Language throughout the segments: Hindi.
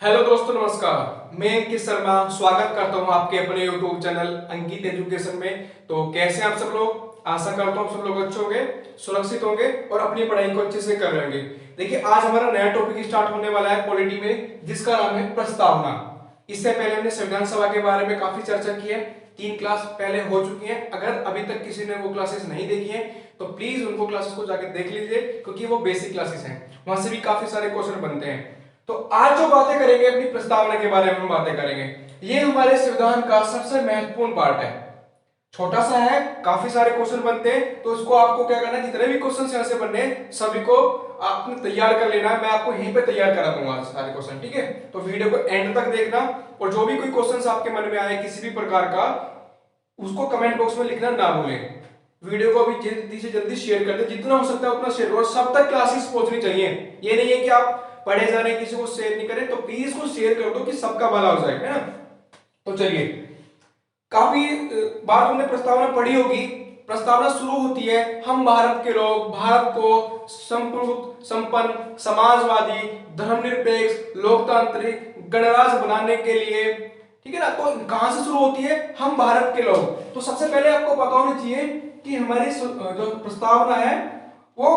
हेलो दोस्तों, नमस्कार। मैं अंकित शर्मा स्वागत करता हूं आपके अपने यूट्यूब चैनल अंकित एजुकेशन में। तो कैसे हैं आप सब लोग? आशा करता हूं सब लोग अच्छे होंगे, सुरक्षित होंगे और अपनी पढ़ाई को अच्छे से कर रहे होंगे। देखिए, आज हमारा नया टॉपिक स्टार्ट होने वाला है पॉलिटी में, जिसका नाम है प्रस्तावना। इससे पहले हमने संविधान सभा के बारे में काफी चर्चा की है, 3 क्लास पहले हो चुकी है। अगर अभी तक किसी ने वो क्लासेस नहीं देखी है तो प्लीज उनको क्लासेस को जाकर देख लीजिए, क्योंकि वो बेसिक क्लासेस हैं, वहां से भी काफी सारे क्वेश्चन बनते हैं। तो आज जो बातें करेंगे अपनी प्रस्तावना के बारे में हम बातें करेंगे। ये हमारे संविधान का सबसे महत्वपूर्ण पार्ट है। छोटा सा है, काफी सारे क्वेश्चन बनते हैं, तो इसको आपको क्या करना है, जितने भी क्वेश्चन यहाँ से बनने हैं सभी को आपने तैयार कर लेना है। मैं आपको यहीं पे तैयार करा दूंगा सारे क्वेश्चन, ठीक है? तो वीडियो को एंड तक देखना, और जो भी कोई क्वेश्चन आपके मन में आए किसी भी प्रकार का, उसको कमेंट बॉक्स में लिखना ना भूलें। वीडियो को अभी जल्दी से जल्दी शेयर कर दे, जितना हो सकता है उतना शेयर करो, सब तक क्लासेस पहुंचनी चाहिए। ये नहीं है कि आप पढ़े जा रहे हैं किसी को शेयर नहीं करें, तो प्लीज को शेयर कर दो कि सबका भला हो जाए, है ना? तो चलिए, काफी बार तुमने प्रस्तावना पढ़ी होगी। प्रस्तावना शुरू होती है, हम भारत के लोग भारत को संप्रभुत्व संपन्न समाजवादी धर्मनिरपेक्ष लोकतांत्रिक गणराज्य बनाने के लिए, ठीक है ना? तो कहां से शुरू होती है? हम भारत के लोग। तो सबसे पहले आपको पता होना चाहिए कि हमारी जो प्रस्तावना है वो,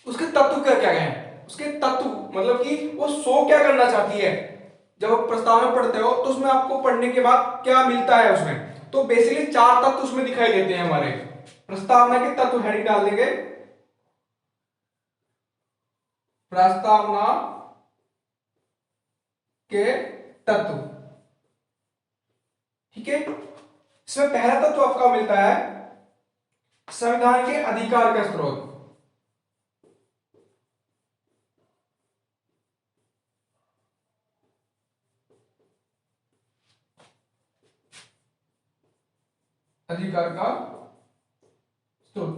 उसके तत्व क्या क्या हैं। उसके तत्व मतलब कि वो शो क्या करना चाहती है। जब आप प्रस्तावना पढ़ते हो तो उसमें आपको पढ़ने के बाद क्या मिलता है उसमें, तो बेसिकली 4 तत्व उसमें दिखाई देते हैं। हमारे प्रस्तावना के तत्व हेडिंग डाल देंगे, प्रस्तावना के तत्व, ठीक है? इसमें पहला तत्व आपका मिलता है संविधान के अधिकार का स्रोत। अधिकार का स्रोत।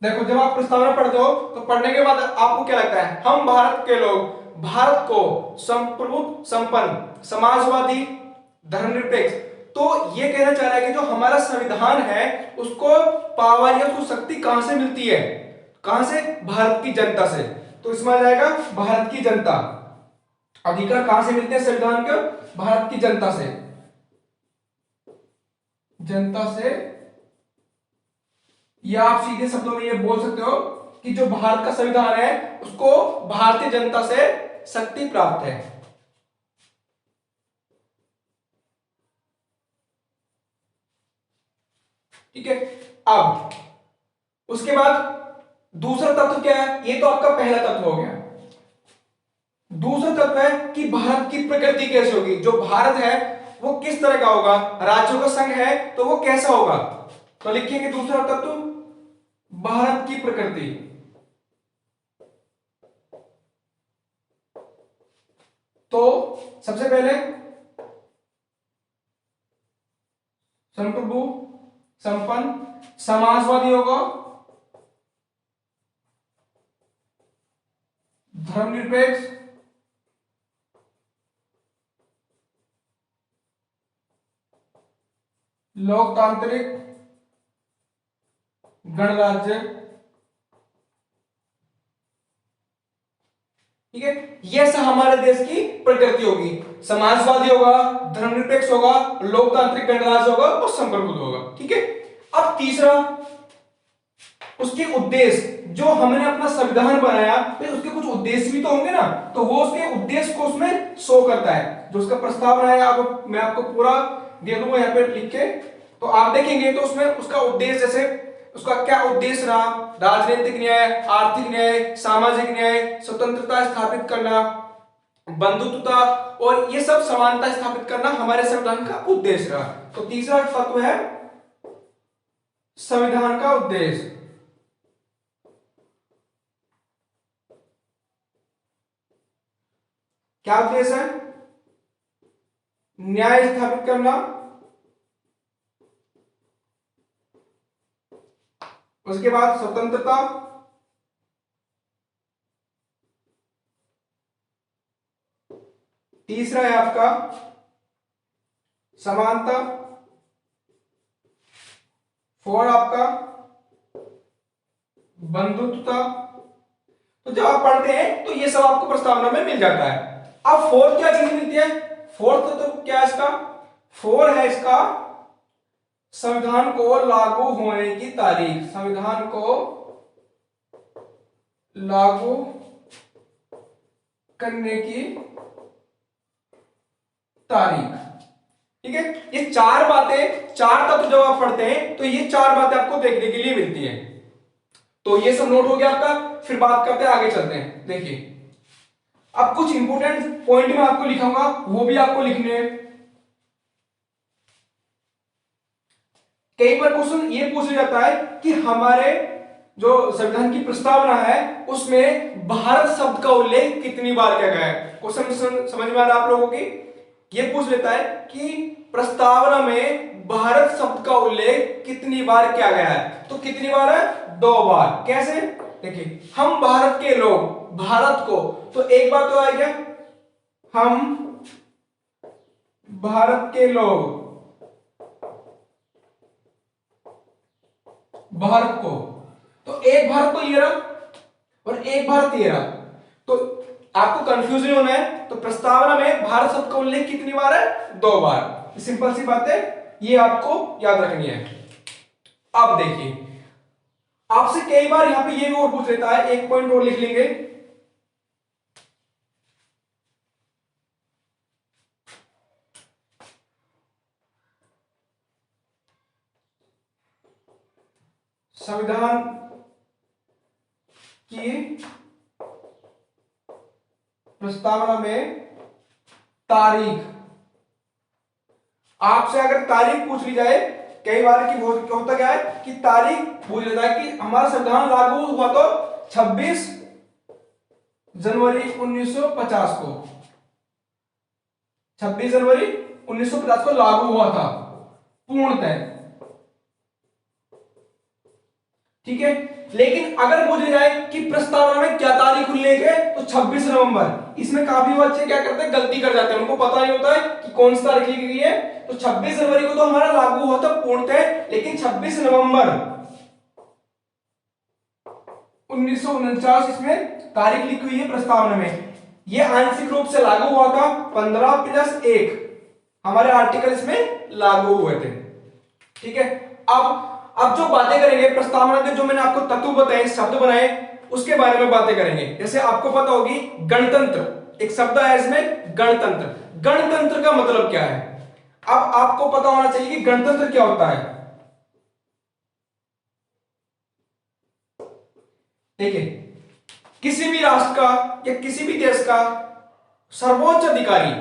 देखो, जब आप प्रस्तावना पढ़ते हो तो पढ़ने के बाद आपको क्या लगता है? हम भारत के लोग भारत को संप्रभुत्व संपन्न समाजवादी धर्मनिरपेक्ष। तो ये कहना चाह रहा है कि जो हमारा संविधान है उसको पावर या उसको शक्ति कहां से मिलती है? कहां से? भारत की जनता से। तो इसमें आ जाएगा भारत की जनता। अधिकार कहां से मिलते हैं संविधान के? भारत की जनता से। जनता से, या आप सीधे शब्दों में ये बोल सकते हो कि जो भारत का संविधान है उसको भारतीय जनता से शक्ति प्राप्त है। ठीक है? अब उसके बाद दूसरा तत्व क्या है? ये तो आपका पहला तत्व हो गया। दूसरा तत्व है कि भारत की प्रकृति कैसे होगी। जो भारत है वो किस तरह का होगा? राज्यों का संघ है तो वो कैसा होगा? तो लिखेंगे दूसरा तत्व, भारत की प्रकृति। तो सबसे पहले संप्रभु संपन्न समाजवादी होगा, धर्मनिरपेक्ष लोकतांत्रिक गणराज्य। ठीक है? ये सब हमारे देश की प्रकृति होगी। समाजवादी होगा, धर्मनिरपेक्ष होगा, लोकतांत्रिक गणराज्य होगा और संप्रभुत्व होगा। ठीक है? अब तीसरा, उसके उद्देश्य। जो हमने अपना संविधान बनाया तो उसके कुछ उद्देश्य भी तो होंगे ना, तो वो उसके उद्देश्य को उसमें शो करता है। जो उसका प्रस्तावना है, अब मैं आपको पूरा दे दूंगा यहाँ पे लिख के, तो आप देखेंगे तो उसमें उसका उद्देश्य, जैसे उसका क्या उद्देश्य रहा, राजनीतिक न्याय, आर्थिक न्याय, सामाजिक न्याय, स्वतंत्रता स्थापित करना, बंधुत्वता और ये सब समानता स्थापित करना हमारे संविधान का उद्देश्य रहा। तो तीसरा तत्व है संविधान का उद्देश्य। क्या उद्देश्य है? न्याय स्थापित करना, उसके बाद स्वतंत्रता, तीसरा है आपका समानता, फोर आपका बंधुत्वता। तो जब आप पढ़ते हैं तो ये सब आपको प्रस्तावना में मिल जाता है। अब फोर्थ क्या चीज मिलती है, फोर्थ तो क्या है इसका, फोर है इसका संविधान को लागू होने की तारीख, संविधान को लागू करने की तारीख। ठीक है, ये चार बातें, चार तत्व जब आप पढ़ते हैं तो ये चार बातें आपको देखने के लिए मिलती हैं। तो ये सब नोट हो गया आपका, फिर बात करते हैं, आगे चलते हैं। देखिए अब कुछ इंपोर्टेंट पॉइंट मैं आपको लिखूंगा, वो भी आपको लिखने हैं। कई बार क्वेश्चन ये पूछ जाता है कि हमारे जो संविधान की प्रस्तावना है उसमें भारत शब्द का उल्लेख कितनी बार किया गया है। क्वेश्चन समझ में आ रहा है आप लोगों की, ये पूछ लेता है कि प्रस्तावना में भारत शब्द का उल्लेख कितनी बार किया गया है, तो कितनी बार है, 2 बार। कैसे, देखिए हम भारत के लोग, भारत को, तो एक बार तो आएगा हम भारत के लोग, भारत को, तो एक भारत तो ये रहा और एक भारत ये रहा, तो आपको कंफ्यूज नहीं होना है। तो प्रस्तावना में भारत शब्द का उल्लेख कितनी बार है, 2 बार। सिंपल सी बात है, ये आपको याद रखनी है। अब देखिए आपसे कई बार यहां पे ये भी और पूछ लेता है, एक पॉइंट और लिख लेंगे, संविधान की प्रस्तावना में तारीख। आपसे अगर तारीख पूछ ली जाए, कई बार की होता क्या है कि तारीख पूछ लेता है कि हमारा संविधान लागू हुआ तो 26 जनवरी 1950 को, 26 जनवरी 1950 को लागू हुआ था पूर्णतः। ठीक है, लेकिन अगर पूछ जाए कि प्रस्तावना में क्या तारीख उल्लेख है तो 26 नवंबर। इसमें काफी बच्चे क्या करते हैं, गलती कर जाते हैं, उनको पता नहीं होता है कि कौन सी तारीख लिखी गई है। तो 26 जनवरी को तो हमारा लागू हुआ था पूर्णतः, लेकिन 26 नवंबर 1949 इसमें तारीख लिखी हुई है प्रस्तावना में। यह आंशिक रूप से लागू हुआ था, 15+1 हमारे आर्टिकल इसमें लागू हुए थे। ठीक है, अब जो बातें करेंगे प्रस्तावना के, जो मैंने आपको तत्व बताए, शब्द बनाए, उसके बारे में बातें करेंगे। जैसे आपको पता होगी गणतंत्र, एक शब्द है इसमें गणतंत्र। गणतंत्र का मतलब क्या है, अब आपको पता होना चाहिए कि गणतंत्र क्या होता है। देखिए किसी भी राष्ट्र का या किसी भी देश का सर्वोच्च अधिकारी,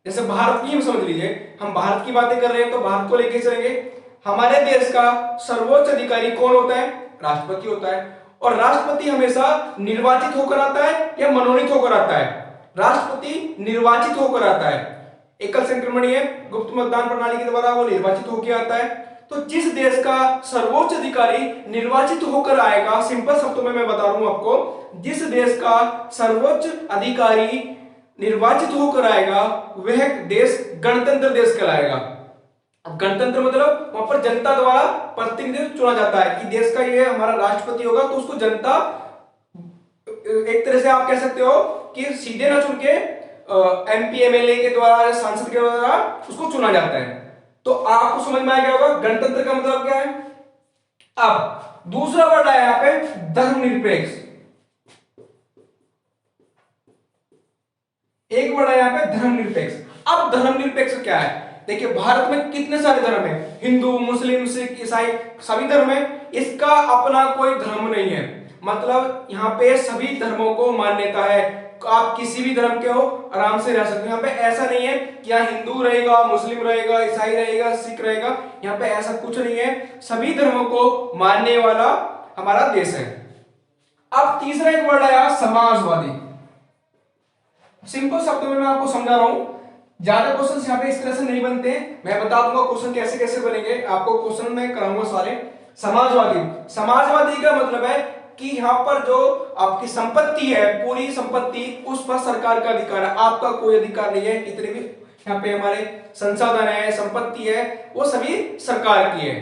जैसे भारत की समझ लीजिए, हम भारत की बातें कर रहे हैं तो भारत को लेके चलेंगे। हमारे देश का सर्वोच्च अधिकारी कौन होता है, राष्ट्रपति होता है। और राष्ट्रपति हमेशा निर्वाचित होकर आता है या मनोनीत होकर आता है, राष्ट्रपति निर्वाचित होकर आता है। एकल संक्रमणीय गुप्त मतदान प्रणाली के द्वारा वो निर्वाचित होकर आता है। तो जिस देश का सर्वोच्च अधिकारी निर्वाचित होकर आएगा, सिंपल शब्दों में मैं बता रहा हूं आपको, जिस देश का सर्वोच्च अधिकारी निर्वाचित होकर आएगा वह देश गणतंत्र देश कहलाएगा। अब गणतंत्र मतलब वहां पर जनता द्वारा प्रतिनिधित्व चुना जाता है कि देश का ये हमारा राष्ट्रपति होगा, तो उसको जनता, एक तरह से आप कह सकते हो कि सीधे ना चुन के एमपी एमएलए के द्वारा, सांसद के द्वारा उसको चुना जाता है। तो आपको समझ में आ गया होगा गणतंत्र का मतलब क्या है। अब दूसरा वर्ड आया यहां पे धर्मनिरपेक्ष, एक वर्ड है यहां पे धर्मनिरपेक्ष। अब धर्मनिरपेक्ष क्या है, देखिए भारत में कितने सारे धर्म है, हिंदू, मुस्लिम, सिख, ईसाई, सभी धर्म है। इसका अपना कोई धर्म नहीं है, मतलब यहाँ पे सभी धर्मों को मान्यता है। आप किसी भी धर्म के हो आराम से रह सकते हो। यहाँ पे ऐसा नहीं है कि यहाँ हिंदू रहेगा, मुस्लिम रहेगा, ईसाई रहेगा, सिख रहेगा, यहाँ पे ऐसा कुछ नहीं है। सभी धर्मों को मानने वाला हमारा देश है। अब तीसरा एक वर्ड आया समाजवादी। सिंपल शब्दों में मैं आपको समझा रहा हूं, ज्यादा क्वेश्चन यहाँ पे इस तरह से नहीं बनते, मैं बता दूंगा क्वेश्चन कैसे कैसे बनेंगे, आपको क्वेश्चन में कराऊंगा सारे। समाजवादी, समाजवादी का मतलब है कि यहाँ पर जो आपकी संपत्ति है, पूरी संपत्ति, उस पर सरकार का अधिकार है, आपका कोई अधिकार नहीं है। इतने भी यहाँ पे हमारे संसाधन है, संपत्ति है, वो सभी सरकार की है।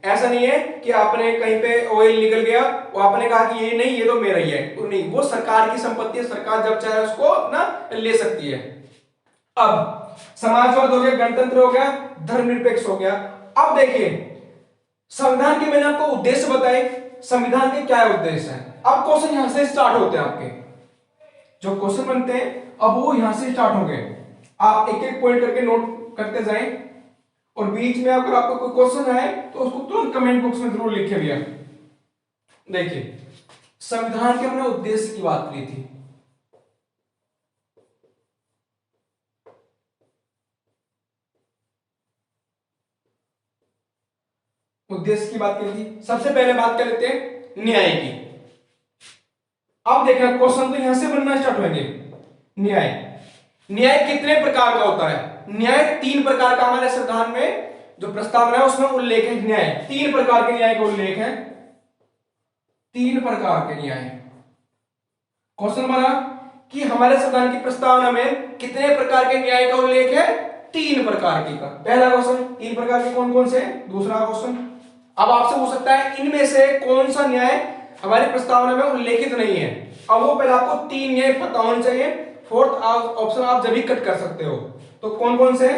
ऐसा नहीं है कि आपने कहीं पे ऑयल निकल गया वो आपने कहा कि ये नहीं, ये तो मेरा ही है, वो नहीं, वो सरकार की संपत्ति है, सरकार जब चाहे उसको अपना ले सकती है। अब समाजवाद हो गया, गणतंत्र हो गया, धर्मनिरपेक्ष हो गया। अब देखिए संविधान के मैंने आपको उद्देश्य बताए, संविधान के क्या उद्देश्य है। अब क्वेश्चन यहां से स्टार्ट होते हैं, आपके जो क्वेश्चन बनते हैं अब वो यहां से स्टार्ट होंगे। आप एक एक पॉइंट करके नोट करते जाएं और बीच में अगर आपको कोई क्वेश्चन आए तो उसको तुरंत कमेंट बॉक्स में जरूर लिखे भैया। देखिए संविधान के हमने उद्देश्य की बात की थी, उद्देश्य की बात की थी। सबसे पहले बात कर लेते हैं न्याय की। अब देखना क्वेश्चन तो यहां से बनना स्टार्ट होंगे। न्याय, न्याय कितने प्रकार का होता है? न्याय 3 प्रकार का हमारे संविधान में जो प्रस्तावना है उसमें उल्लेख है। न्याय 3 प्रकार के न्याय का उल्लेख है, 3 प्रकार के न्याय। क्वेश्चन बना कि हमारे संविधान की प्रस्तावना में कितने प्रकार के न्याय का उल्लेख है? 3 प्रकार के का। पहला क्वेश्चन 3 प्रकार के कौन कौन से? दूसरा क्वेश्चन अब आपसे हो सकता है इनमें से कौन सा न्याय हमारी प्रस्तावना में उल्लेखित नहीं है। अब वो पहले आपको 3 न्याय पता होने चाहिए, फोर्थ ऑप्शन आप जब भी कट कर सकते हो। तो कौन कौन से?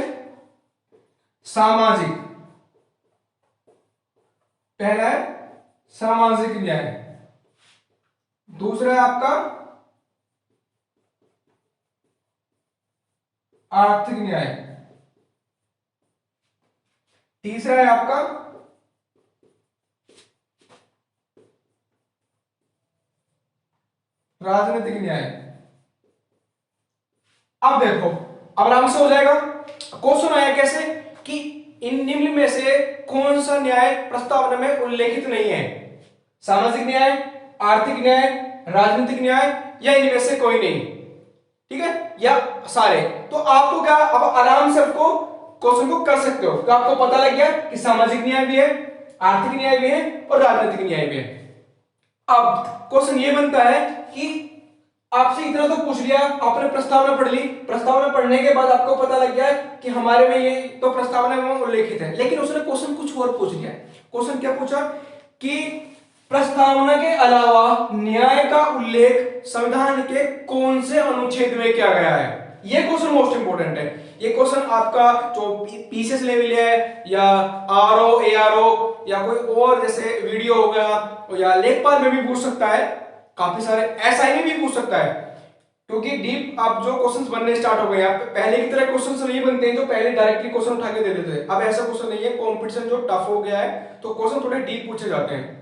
सामाजिक, पहला है सामाजिक न्याय, दूसरा है आपका आर्थिक न्याय, तीसरा है आपका राजनीतिक न्याय। अब देखो अब आराम से हो जाएगा। क्वेश्चन आया कैसे कि इन निम्न में से कौन सा न्याय प्रस्तावना में उल्लेखित नहीं है? सामाजिक न्याय, आर्थिक न्याय, राजनीतिक न्याय या इनमें से कोई नहीं, ठीक है, या सारे। तो आपको क्या अब आराम से आपको क्वेश्चन को कर सकते हो। तो आपको पता लग गया कि सामाजिक न्याय भी है, आर्थिक न्याय भी है और राजनीतिक न्याय भी है। अब क्वेश्चन ये बनता है कि आपसे इतना तो पूछ लिया, आपने प्रस्तावना पढ़ ली, प्रस्तावना पढ़ने के बाद आपको पता लग गया कि हमारे में ये तो प्रस्तावना में उल्लेखित है, लेकिन उसने क्वेश्चन कुछ और पूछ लिया। क्वेश्चन क्या पूछा कि प्रस्तावना के अलावा न्याय का उल्लेख संविधान के कौन से अनुच्छेद में किया गया है? ये क्वेश्चन मोस्ट इंपोर्टेंट है। ये क्वेश्चन आपका जो पीसीएस लेवल है या आरओ एआरओ या कोई और जैसे वीडियो हो गया या लेखपाल में भी पूछ सकता है, काफी सारे एसआई में भी पूछ सकता है, क्योंकि डीप आप जो क्वेश्चंस बनने स्टार्ट हो गए, पहले की तरह क्वेश्चंस नहीं बनते हैं जो पहले डायरेक्टली क्वेश्चन उठा के दे देते थे। अब ऐसा क्वेश्चन नहीं है, कंपटीशन जो टफ हो गया है तो क्वेश्चन थोड़े डीप पूछे जाते हैं।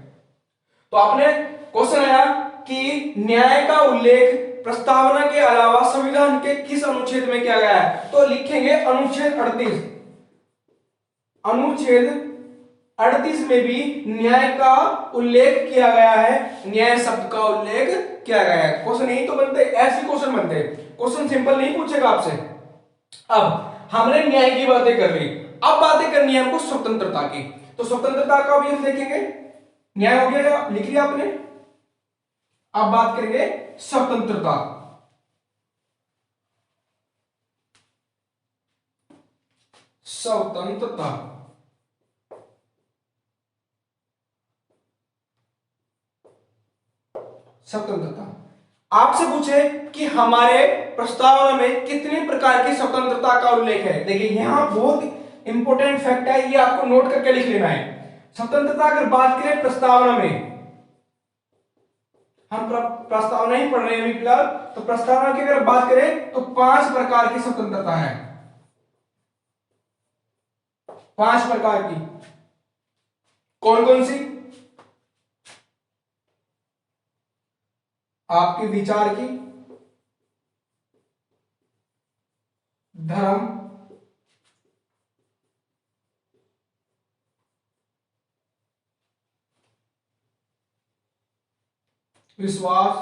तो आपने क्वेश्चन आया कि न्याय का उल्लेख प्रस्तावना के अलावा संविधान के किस अनुच्छेद में किया गया है? तो लिखेंगे अनुच्छेद 38। अनुच्छेद 38 में भी न्याय का उल्लेख किया गया है, न्याय शब्द का उल्लेख किया गया है। क्वेश्चन यही तो बनते, ऐसे क्वेश्चन बनते। क्वेश्चन सिंपल नहीं पूछेगा आपसे। अब हमने न्याय की बातें कर ली, अब बातें करनी है हमको स्वतंत्रता की। तो स्वतंत्रता का भी हम देखेंगे, न्याय हो गया लिख लिया आपने। अब बात करेंगे स्वतंत्रता। स्वतंत्रता स्वतंत्रता आपसे पूछे कि हमारे प्रस्तावना में कितने प्रकार की स्वतंत्रता का उल्लेख है। देखिए यहां बहुत इंपॉर्टेंट फैक्ट है, ये आपको नोट करके लिख लेना है। स्वतंत्रता अगर बात करें प्रस्तावना में, हम प्रस्तावना ही पढ़ रहे हैं अभी फिलहाल, तो प्रस्तावना की अगर बात करें तो 5 प्रकार की स्वतंत्रता है। 5 प्रकार की कौन कौन सी? आपके विचार की, धर्म, विश्वास,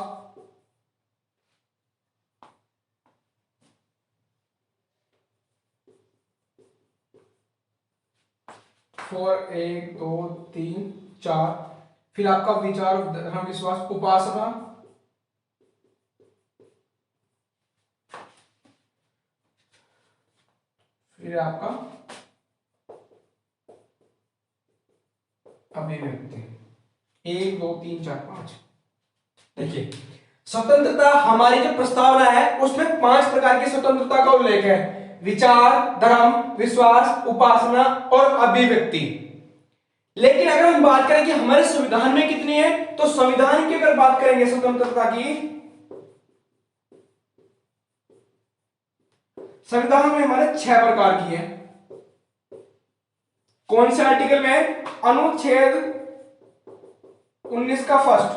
फोर 1 2 3 4, फिर आपका विचार, धर्म, विश्वास, उपासना, फिर आपका अभिव्यक्ति 1 2 3 4 5। देखिए स्वतंत्रता हमारी जो प्रस्तावना है उसमें 5 प्रकार की स्वतंत्रता का उल्लेख है। विचार, धर्म, विश्वास, उपासना और अभिव्यक्ति। लेकिन अगर हम बात करें कि हमारे संविधान में कितनी है, तो संविधान की अगर बात करेंगे स्वतंत्रता की, संविधान में हमारे 6 प्रकार की है। कौन से आर्टिकल में? अनुच्छेद 19 का फर्स्ट,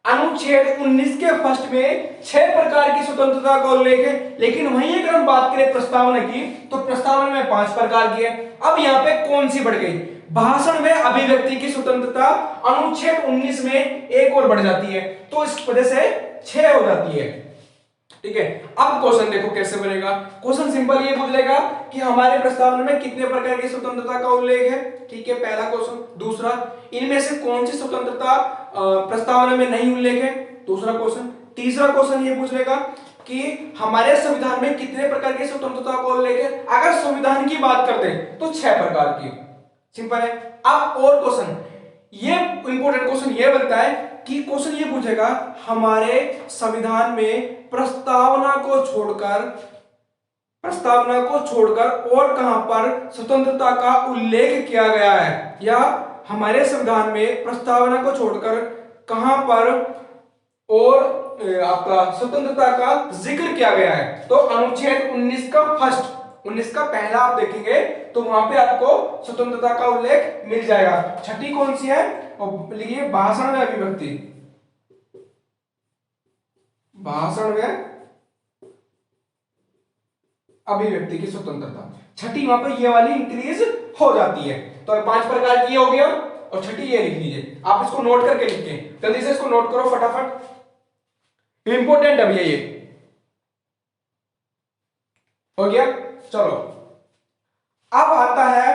अनुच्छेद 19 के फर्स्ट में 6 प्रकार की स्वतंत्रता का उल्लेख है। लेकिन वहीं अगर हम बात करें प्रस्तावना की, तो प्रस्तावना में 5 प्रकार की है। अब यहाँ पे कौन सी बढ़ गई? भाषण में अभिव्यक्ति की स्वतंत्रता अनुच्छेद 19 में एक और बढ़ जाती है, तो इस वजह से 6 हो जाती है। ठीक है, अब क्वेश्चन देखो कैसे बनेगा। क्वेश्चन सिंपल ये पूछ लेगा कि हमारे प्रस्तावना में कितने प्रकार की स्वतंत्रता का उल्लेख है। ठीक है, पहला क्वेश्चन। दूसरा, इनमें से कौन सी स्वतंत्रता प्रस्तावना में नहीं उल्लेख है, दूसरा क्वेश्चन। तीसरा क्वेश्चन ये पूछ लेगा कि हमारे संविधान में कितने प्रकार की स्वतंत्रता का उल्लेख है। अगर संविधान की बात करते हैं तो 6 प्रकार की। सिंपल है। अब और क्वेश्चन, ये इंपॉर्टेंट क्वेश्चन ये बनता है कि क्वेश्चन ये पूछेगा हमारे संविधान में प्रस्तावना को छोड़कर और कहां पर स्वतंत्रता का उल्लेख किया गया है, या हमारे संविधान में प्रस्तावना को छोड़कर कहां पर और आपका स्वतंत्रता का जिक्र किया गया है। तो अनुच्छेद 19 का फर्स्ट, 19 का पहला आप देखेंगे तो वहां पे आपको स्वतंत्रता का उल्लेख मिल जाएगा। छठी कौन सी है? लिखिए भाषण में अभिव्यक्ति, भाषण में अभिव्यक्ति की स्वतंत्रता। छठी वहां पे ये वाली इंक्रीज हो जाती है। तो 5 प्रकार की हो गया और छठी ये लिख लीजिए। आप इसको नोट करके लिखिए, जल्दी से इसको नोट करो फटाफट, इंपॉर्टेंट है भैया ये। हो गया, चलो अब आता है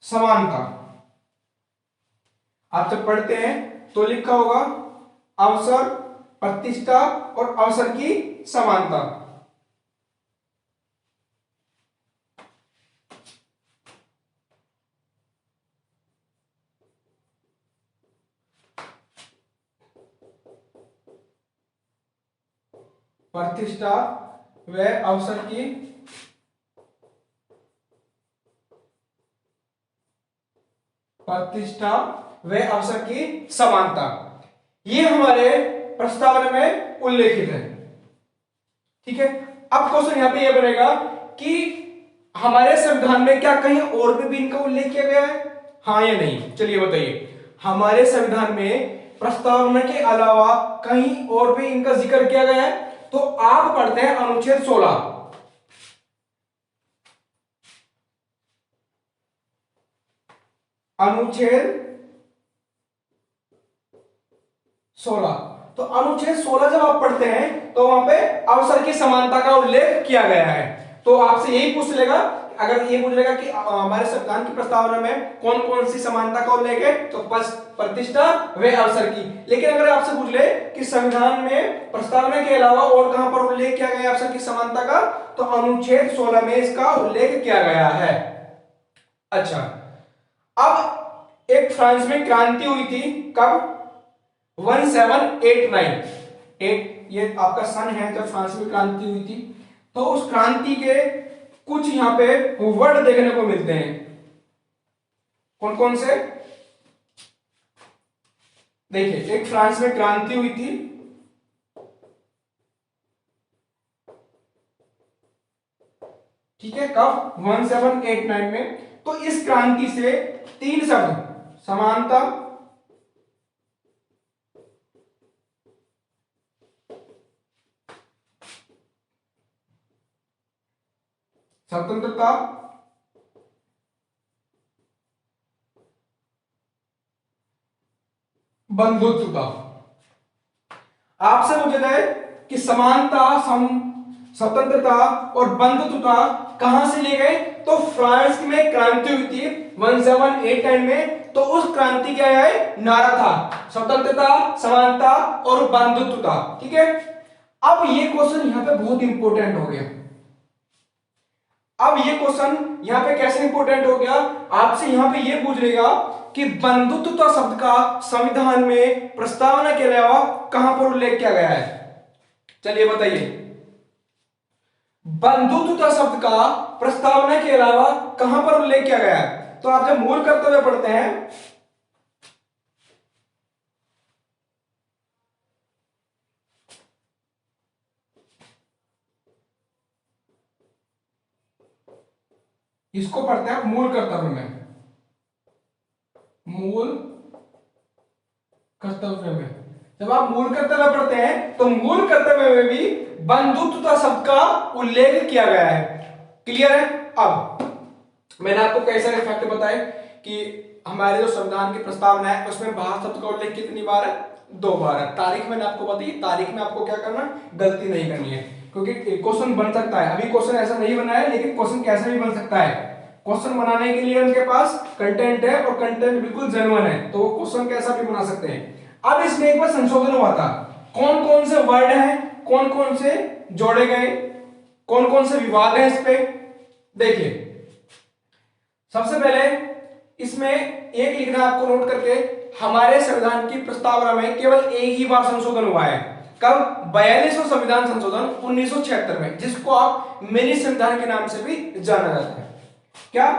समानता। आप जब पढ़ते हैं तो लिखा होगा अवसर, प्रतिष्ठा और अवसर की समानता। प्रतिष्ठा व अवसर की समानता, ये हमारे प्रस्तावना में उल्लेखित है। ठीक है, अब क्वेश्चन यहां पे ये बनेगा कि हमारे संविधान में क्या कहीं और भी इनका उल्लेख किया गया है, हाँ या नहीं? चलिए बताइए, हमारे संविधान में प्रस्तावना के अलावा कहीं और भी इनका जिक्र किया गया है? तो आप पढ़ते हैं अनुच्छेद 16, अनुच्छेद 16। तो अनुच्छेद 16 जब आप पढ़ते हैं तो वहां पे अवसर की समानता का उल्लेख किया गया है। तो आपसे यही पूछ लेगा, अगर ये पूछ लेगा कि हमारे संविधान की प्रस्तावना में कौन कौन सी समानता का उल्लेख है, तो प्रतिष्ठा व अवसर की। लेकिन अगर आपसे पूछ ले कि संविधान में प्रस्तावना के अलावा और कहां पर उल्लेख किया गया है अवसर की समानता का, तो अनुच्छेद 16 में इसका उल्लेख किया गया है। अच्छा, अब एक फ्रांस में क्रांति हुई थी, कब? 1789, ये आपका सन है जब फ्रांस में क्रांति हुई थी। तो उस क्रांति के कुछ यहां पे वर्ड देखने को मिलते हैं। कौन कौन से? देखिए, एक फ्रांस में क्रांति हुई थी, ठीक है, कब? 1789 में। तो इस क्रांति से 3 शब्द, समानता, स्वतंत्रता, बंधुत्वता। आपसे पूछा जाए कि समानता, स्वतंत्रता और बंधुत्वता कहां से लिए गए, तो फ्रांस में क्रांति हुई थी 1789 में। तो उस क्रांति क्या है? नारा था स्वतंत्रता, समानता और बंधुत्वता। ठीक है, अब ये क्वेश्चन यहां पे बहुत इंपॉर्टेंट हो गया। अब ये क्वेश्चन यहाँ पे कैसे इंपोर्टेंट हो गया, आपसे यहाँ पे ये पूछ लेगा कि बंधुत्व शब्द का संविधान में प्रस्तावना के अलावा कहां पर उल्लेख किया गया है। चलिए बताइए, बंधुत्व शब्द का प्रस्तावना के अलावा कहां पर उल्लेख किया गया है। तो आप जब मूल कर्तव्य पढ़ते हैं इसको पढ़ते हैं मूल कर्तव्य में, मूल कर्तव्य में जब आप मूल कर्तव्य पढ़ते हैं तो मूल कर्तव्य में भी बंधुत्व शब्द का उल्लेख किया गया है। क्लियर है। अब मैंने आपको कई सारे फैक्ट बताए कि हमारे जो संविधान की प्रस्तावना है उसमें भारत शब्द का उल्लेख कितनी बार है, 2 बार है। तारीख मैंने आपको बताई, तारीख में आपको क्या करना, गलती नहीं करनी है, क्योंकि क्वेश्चन बन सकता है। अभी क्वेश्चन ऐसा नहीं बना है, लेकिन क्वेश्चन कैसे भी बन सकता है। क्वेश्चन बनाने के लिए उनके पास कंटेंट है और कंटेंट बिल्कुल जेन्युइन है, तो वो क्वेश्चन कैसा भी बना सकते हैं। अब इसमें एक बार संशोधन हुआ था, कौन कौन से वर्ड हैं, कौन कौन से जोड़े गए, कौन कौन से विवाद है इस पे। देखिए, सबसे पहले इसमें एक लिखना आपको नोट करके, हमारे संविधान की प्रस्तावना में केवल एक ही बार संशोधन हुआ है। कब? 42वां संविधान संशोधन 1976 में, जिसको आप मिनी संविधान के नाम से भी जाना जाता है। क्या?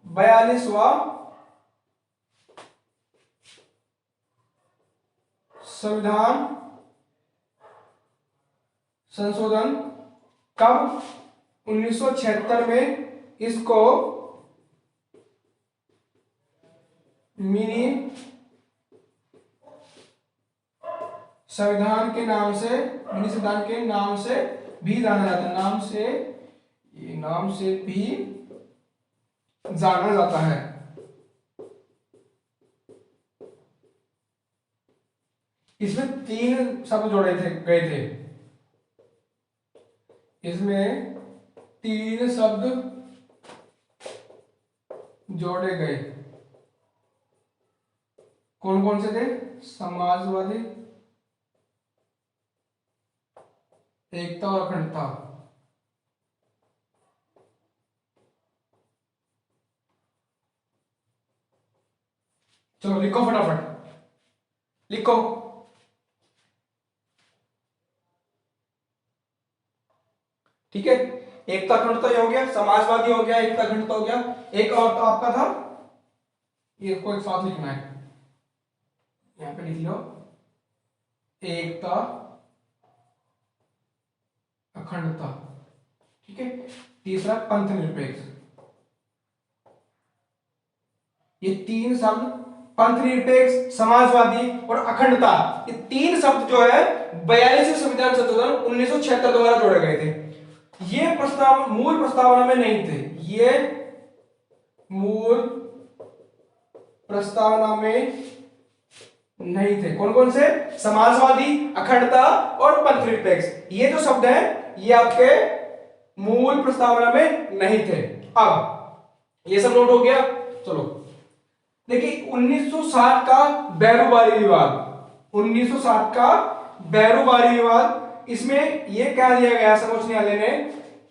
42वां संविधान संशोधन कब? 1976 में। इसको मिनी संविधान के नाम से, मिनी संविधान के नाम से भी जाना जाता है, नाम से भी जाना जाता है। इसमें 3 शब्द जोड़े गए थे, इसमें 3 शब्द जोड़े गए। कौन कौन से थे? समाजवादी, एकता और अखंडता। चलो लिखो फटाफट, लिखो। ठीक है, एकता अखंडता हो गया, समाजवादी हो गया, एकता अखंडता हो गया। एक और तो आपका था, ये को एक साथ लिखना है, यहां पे लिख लो, एकता अखंडता। ठीक है। तीसरा पंथ निरपेक्ष। ये 3 शब्द, पंथ निरपेक्ष, समाजवादी और अखंडता, ये 3 शब्द जो है 42वें संविधान संशोधन 1976 द्वारा जोड़े गए थे। ये प्रस्ताव मूल प्रस्तावना में नहीं थे, ये मूल प्रस्तावना में नहीं थे। कौन कौन से? समाजवादी, अखंडता और पंथ निरपेक्ष। ये जो शब्द हैं ये आपके मूल प्रस्तावना में नहीं थे। अब ये सब नोट हो गया। चलो देखिए, 1960 का बैरूबारी विवाद, 1960 का बैरूबारी विवाद, इसमें यह कह दिया गया सर्वोच्च न्यायालय ने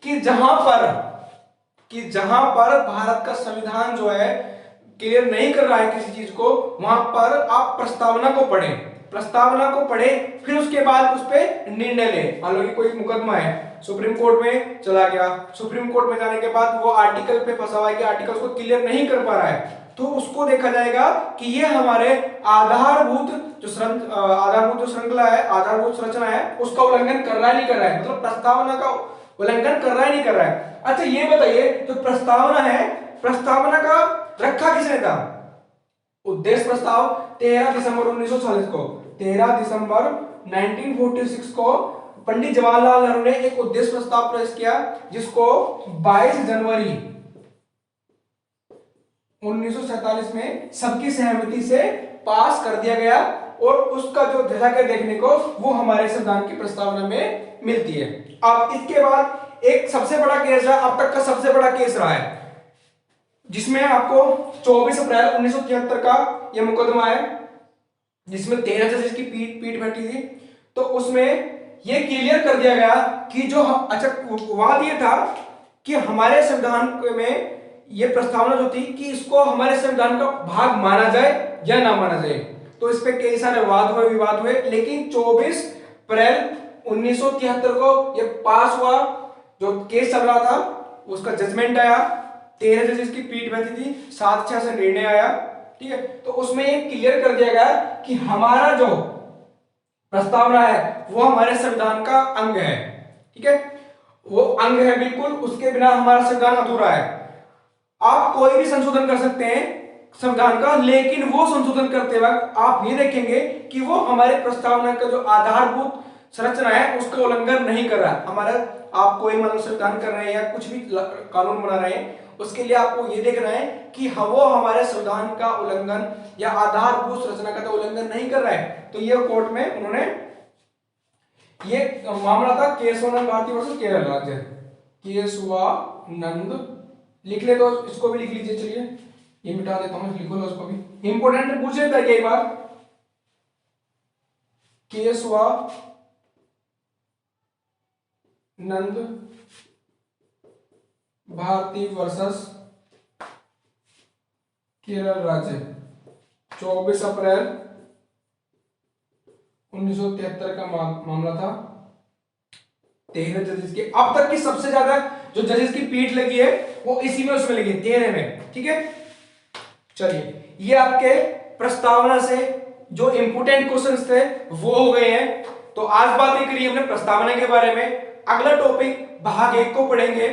कि जहां पर भारत का संविधान जो है क्लियर नहीं कर रहा है किसी चीज को, वहां पर आप प्रस्तावना को पढ़े, फिर उसके बाद उस पर निर्णय लें। मान लो कि कोई मुकदमा है, सुप्रीम कोर्ट में चला गया, सुप्रीम कोर्ट में जाने के बाद वो आर्टिकल पे फंसा हुआ है कि आर्टिकल को क्लियर नहीं कर पा रहा है, तो उसको देखा जाएगा कि ये हमारे आधारभूत जो श्रृंखला है, आधारभूत संरचना है, उसका उल्लंघन कर रहा है नहीं कर रहा है, मतलब प्रस्तावना का उल्लंघन कर रहा है नहीं कर रहा है। अच्छा ये बताइए, जो प्रस्तावना है, प्रस्तावना का रखा किसने था? उद्देश्य प्रस्ताव 13 दिसंबर 1940 को, 13 दिसंबर 1946 को पंडित जवाहरलाल नेहरू ने एक उद्देश्य प्रस्ताव पेश किया, जिसको 22 जनवरी 1947 में सबकी सहमति से पास कर दिया गया, और उसका जो झलक देखने को वो हमारे संविधान की प्रस्तावना में मिलती है। अब इसके बाद एक सबसे बड़ा केस रहा, अब तक का सबसे बड़ा केस रहा है, जिसमें आपको 24 अप्रैल 1973 का यह मुकदमा है, जिसमें 13 जजेस की पीठ बैठी थी। तो उसमें यह क्लियर कर दिया गया कि जो, अच्छा वाद ये था कि हमारे संविधान में ये प्रस्तावना जो थी कि इसको हमारे संविधान का भाग माना जाए या ना माना जाए। तो इस पे कई सारे विवाद हुए, लेकिन 24 अप्रैल 1973 को ये पास हुआ। जो केस चल रहा था उसका जजमेंट आया, 13 जजेस की पीठ बैठी थी, 7-6 से निर्णय आया। ठीक है, तो उसमें ये क्लियर कर दिया गया कि हमारा जो प्रस्तावना है वो हमारे संविधान का अंग है। ठीक है, वो अंग है बिल्कुल, उसके बिना हमारा संविधान अधूरा है। आप कोई भी संशोधन कर सकते हैं संविधान का, लेकिन वो संशोधन करते वक्त आप ये देखेंगे कि वो हमारे प्रस्तावना का जो आधारभूत संरचना है उसका उल्लंघन नहीं कर रहा है। हमारा आप कोई मतलब संविधान कर रहे हैं या कुछ भी कानून बना रहे हैं, उसके लिए आपको ये देखना है कि वो हमारे संविधान का उल्लंघन या आधारभूत संरचना का तो उल्लंघन नहीं कर रहा है। तो ये कोर्ट में उन्होंने ये मामला था केशवानंद भारती वर्सेस केरल राज्य। केशवानंद लिख ले तो इसको भी लिख लीजिए। चलिए ये मिटा देता हूं, लिखो लो उसको भी, इंपोर्टेंट पूछ लेता है कई बार। केशवानंद भारती वर्सेस केरल राज्य, 24 अप्रैल 1973 का मामला था। 13 जजेस की अब तक की सबसे ज्यादा जो जजेस की पीठ लगी है वो इसी में उसमें लगी, 13 में। ठीक है, चलिए ये आपके प्रस्तावना से जो इंपोर्टेंट क्वेश्चंस थे वो हो गए हैं। तो आज बात नहीं करी हमने प्रस्तावना के बारे में। अगला टॉपिक भाग 1 को पढ़ेंगे,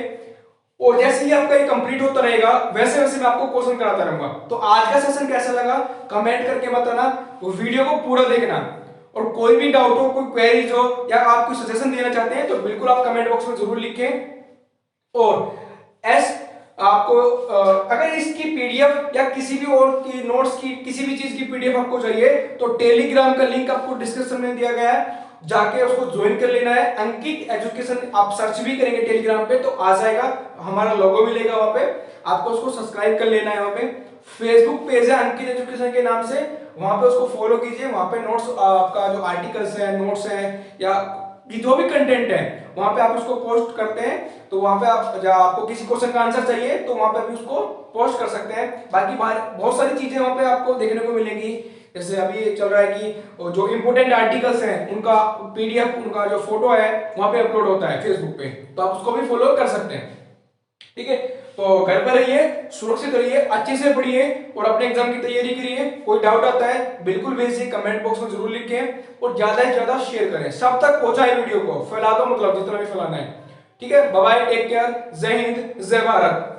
और जैसे ही आपका ये कंप्लीट होता रहेगा वैसे वैसे मैं आपको क्वेश्चन कराता रहूंगा। तो आज का सेशन कैसा लगा कमेंट करके बताना, वो वीडियो को पूरा देखना, और कोई भी डाउट हो, कोई क्वेरीज हो या आप कोई सजेशन देना चाहते हैं तो बिल्कुल आप कमेंट बॉक्स में जरूर लिखें। और आपको अगर इसकी पीडीएफ या किसी भी और की नोट्स की किसी भी चीज की पीडीएफ आपको चाहिए तो टेलीग्राम का लिंक आपको डिस्क्रिप्शन में दिया गया है, जाके उसको ज्वाइन कर लेना है। अंकित एजुकेशन आप सर्च भी करेंगे टेलीग्राम पे तो आ जाएगा, हमारा लोगो मिलेगा वहां पे, आपको उसको सब्सक्राइब कर लेना है। वहां पे फेसबुक पेज है अंकित एजुकेशन के नाम से, वहां पे उसको फॉलो कीजिए। वहां पे नोट्स आपका जो आर्टिकल्स है, नोट्स है या जो भी कंटेंट है वहां पे आप उसको पोस्ट करते हैं, तो वहां पे आपको किसी क्वेश्चन का आंसर चाहिए तो वहां पे भी उसको पोस्ट कर सकते हैं। बाकी बहुत सारी चीजें वहां पे आपको देखने को मिलेंगी, जैसे अभी चल रहा है कि जो इंपोर्टेंट आर्टिकल्स हैं उनका पीडीएफ, उनका जो फोटो है वहां पे अपलोड होता है फेसबुक पे, तो आप उसको भी फॉलो कर सकते हैं। ठीक है, तो घर पर रहिए, सुरक्षित रहिए, अच्छे से पढ़िए और अपने एग्जाम की तैयारी करिए। कोई डाउट आता है बिल्कुल भेजिए, कमेंट बॉक्स में जरूर लिखें और ज्यादा से ज्यादा शेयर करें, सब तक पहुंचाए वीडियो को, फैला दो मतलब जितना भी फैलाना है। ठीक है, बाय बाय, टेक केयर, जय हिंद, जय भारत।